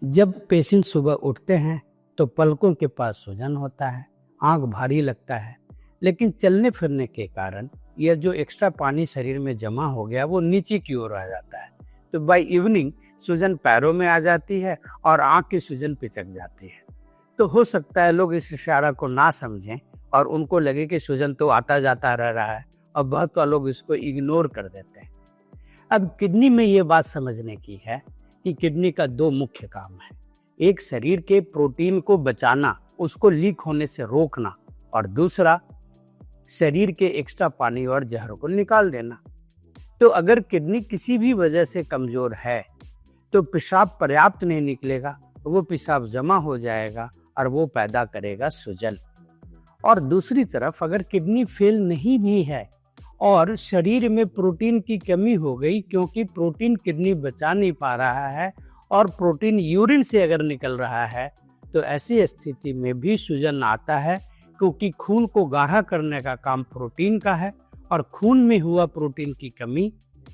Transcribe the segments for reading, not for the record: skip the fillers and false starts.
जब पेशेंट सुबह उठते हैं तो पलकों के पास सूजन होता है, आंख भारी लगता है, लेकिन चलने फिरने के कारण यह जो एक्स्ट्रा पानी शरीर में जमा हो गया वो नीचे की ओर आ जाता है। तो बाय इवनिंग सूजन पैरों में आ जाती है और आंख की सूजन पिचक जाती है। तो हो सकता है लोग इस इशारा को ना समझें और उनको लगे कि सूजन तो आता जाता रह रहा है और बहुत लोग इसको इग्नोर कर देते हैं। अब किडनी में ये बात समझने की है कि किडनी का दो मुख्य काम है। एक शरीर के प्रोटीन को बचाना, उसको लीक होने से रोकना, और दूसरा शरीर के एक्स्ट्रा पानी और जहर को निकाल देना। तो अगर किडनी किसी भी वजह से कमजोर है तो पेशाब पर्याप्त नहीं निकलेगा, वो पेशाब जमा हो जाएगा और वो पैदा करेगा सूजन। और दूसरी तरफ अगर किडनी फेल नहीं भी है और शरीर में प्रोटीन की कमी हो गई, क्योंकि प्रोटीन किडनी बचा नहीं पा रहा है और प्रोटीन यूरिन से अगर निकल रहा है, तो ऐसी स्थिति में भी सूजन आता है, क्योंकि खून को गाढ़ा करने का काम प्रोटीन का है और खून में हुआ प्रोटीन की कमी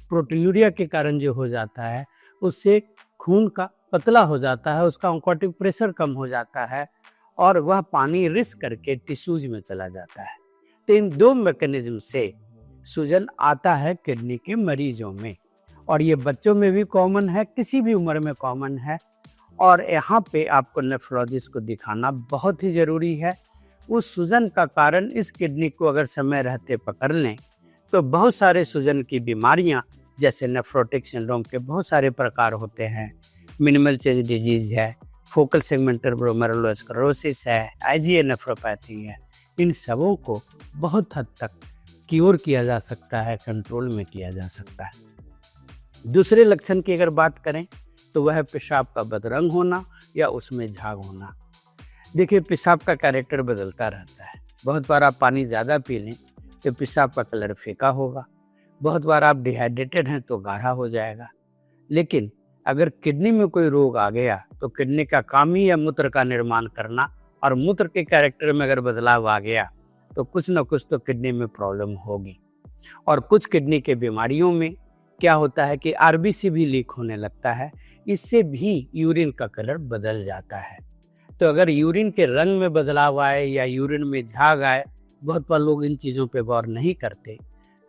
प्रोटीनूरिया के कारण जो हो जाता है, उससे खून का पतला हो जाता है, उसका ऑन्कोटिक प्रेशर कम हो जाता है और वह पानी रिस करके टिश्यूज में चला जाता है। तो इन दो मैकेनिज्म से सूजन आता है किडनी के मरीजों में, और ये बच्चों में भी कॉमन है, किसी भी उम्र में कॉमन है। और यहाँ पे आपको नेफ्रोलॉजिस्ट को दिखाना बहुत ही ज़रूरी है। उस सूजन का कारण इस किडनी को अगर समय रहते पकड़ लें तो बहुत सारे सूजन की बीमारियाँ, जैसे नेफ्रोटिक सिंड्रोम के बहुत सारे प्रकार होते हैं, मिनिमल चेंज डिजीज है, फोकल सेगमेंटल ग्लोमेरुलोस्क्लेरोसिस है, आईजीए नेफ्रोपैथी है, इन सबों को बहुत हद तक क्योर किया जा सकता है, कंट्रोल में किया जा सकता है। दूसरे लक्षण की अगर बात करें तो वह पेशाब का बदरंग होना या उसमें झाग होना। देखिए, पेशाब का कैरेक्टर बदलता रहता है। बहुत बार आप पानी ज़्यादा पी लें तो पेशाब का कलर फीका होगा, बहुत बार आप डिहाइड्रेटेड हैं तो गाढ़ा हो जाएगा। लेकिन अगर किडनी में कोई रोग आ गया तो किडनी का काम ही है मूत्र का निर्माण करना, और मूत्र के कैरेक्टर में अगर बदलाव आ गया तो कुछ न कुछ तो किडनी में प्रॉब्लम होगी। और कुछ किडनी के बीमारियों में क्या होता है कि आरबीसी भी लीक होने लगता है, इससे भी यूरिन का कलर बदल जाता है। तो अगर यूरिन के रंग में बदलाव आए या यूरिन में झाग आए, बहुत बार लोग इन चीज़ों पे गौर नहीं करते,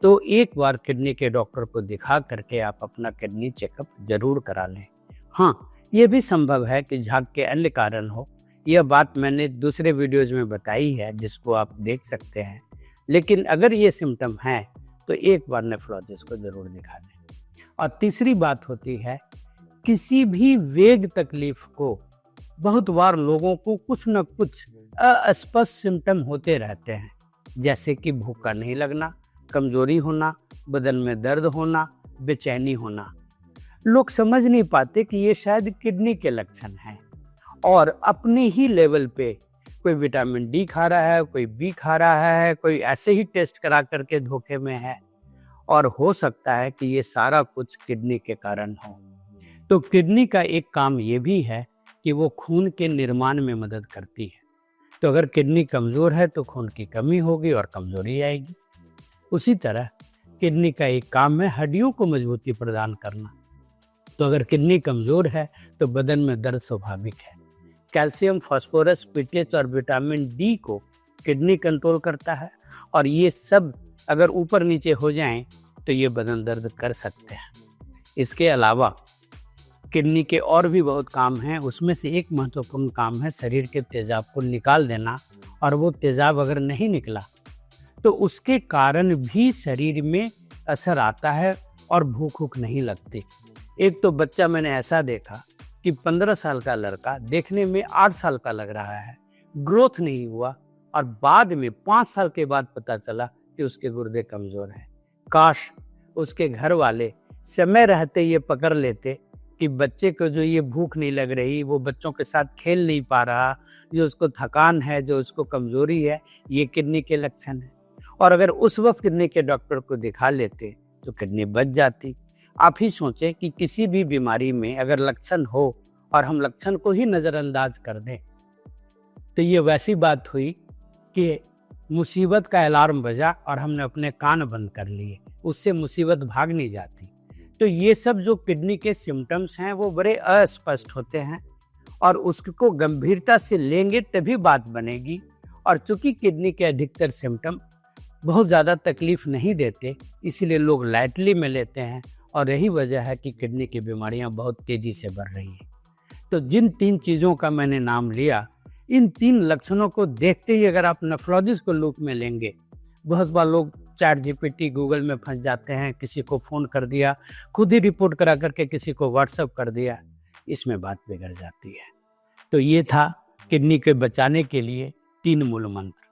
तो एक बार किडनी के डॉक्टर को दिखा करके आप अपना किडनी चेकअप जरूर करा लें। हाँ, ये भी संभव है कि झाग के अन्य कारण हो, यह बात मैंने दूसरे वीडियोज में बताई है जिसको आप देख सकते हैं। लेकिन अगर ये सिम्टम है तो एक बार नेफ्रोलॉजिस्ट को जरूर दिखा लें। और तीसरी बात होती है, किसी भी वेग तकलीफ को बहुत बार लोगों को कुछ न कुछ अस्पष्ट सिम्टम होते रहते हैं, जैसे कि भूख का नहीं लगना, कमजोरी होना, बदन में दर्द होना, बेचैनी होना। लोग समझ नहीं पाते कि ये शायद किडनी के लक्षण हैं, और अपने ही लेवल पे कोई विटामिन डी खा रहा है, कोई बी खा रहा है, कोई ऐसे ही टेस्ट करा करके धोखे में है, और हो सकता है कि ये सारा कुछ किडनी के कारण हो। तो किडनी का एक काम ये भी है कि वो खून के निर्माण में मदद करती है। तो अगर किडनी कमज़ोर है तो खून की कमी होगी और कमज़ोरी आएगी। उसी तरह किडनी का एक काम है हड्डियों को मजबूती प्रदान करना। तो अगर किडनी कमज़ोर है तो बदन में दर्द स्वाभाविक है। कैल्शियम, फास्फोरस, पीटीएच और विटामिन डी को किडनी कंट्रोल करता है, और ये सब अगर ऊपर नीचे हो जाएं तो ये बदन दर्द कर सकते हैं। इसके अलावा किडनी के और भी बहुत काम हैं, उसमें से एक महत्वपूर्ण काम है शरीर के तेजाब को निकाल देना, और वो तेजाब अगर नहीं निकला तो उसके कारण भी शरीर में असर आता है और भूख वूख नहीं लगती। एक तो बच्चा मैंने ऐसा देखा कि 15 साल का लड़का देखने में 8 साल का लग रहा है, ग्रोथ नहीं हुआ, और बाद में 5 साल के बाद पता चला कि उसके गुर्दे कमज़ोर हैं। काश उसके घर वाले समय रहते ये पकड़ लेते कि बच्चे को जो ये भूख नहीं लग रही, वो बच्चों के साथ खेल नहीं पा रहा, जो उसको थकान है, जो उसको कमज़ोरी है, ये किडनी के लक्षण है। और अगर उस वक्त किडनी के डॉक्टर को दिखा लेते तो किडनी बच जाती। आप ही सोचें कि किसी भी बीमारी में अगर लक्षण हो और हम लक्षण को ही नज़रअंदाज कर दें, तो ये वैसी बात हुई कि मुसीबत का अलार्म बजा और हमने अपने कान बंद कर लिए, उससे मुसीबत भाग नहीं जाती। तो ये सब जो किडनी के सिम्टम्स हैं वो बड़े अस्पष्ट होते हैं, और उसको गंभीरता से लेंगे तभी बात बनेगी। और चूंकि किडनी के अधिकतर सिम्टम बहुत ज़्यादा तकलीफ नहीं देते, इसीलिए लोग लाइटली में लेते हैं और यही वजह है कि किडनी की बीमारियां बहुत तेज़ी से बढ़ रही हैं। तो जिन 3 चीज़ों का मैंने नाम लिया, इन 3 लक्षणों को देखते ही अगर आप नेफ्रोलॉजिस्ट को लूप में लेंगे, बहुत बार लोग चैट जीपीटी गूगल में फंस जाते हैं, किसी को फ़ोन कर दिया, खुद ही रिपोर्ट करा करके किसी को व्हाट्सअप कर दिया, इसमें बात बिगड़ जाती है। तो ये था किडनी के बचाने के लिए 3 मूल मंत्र।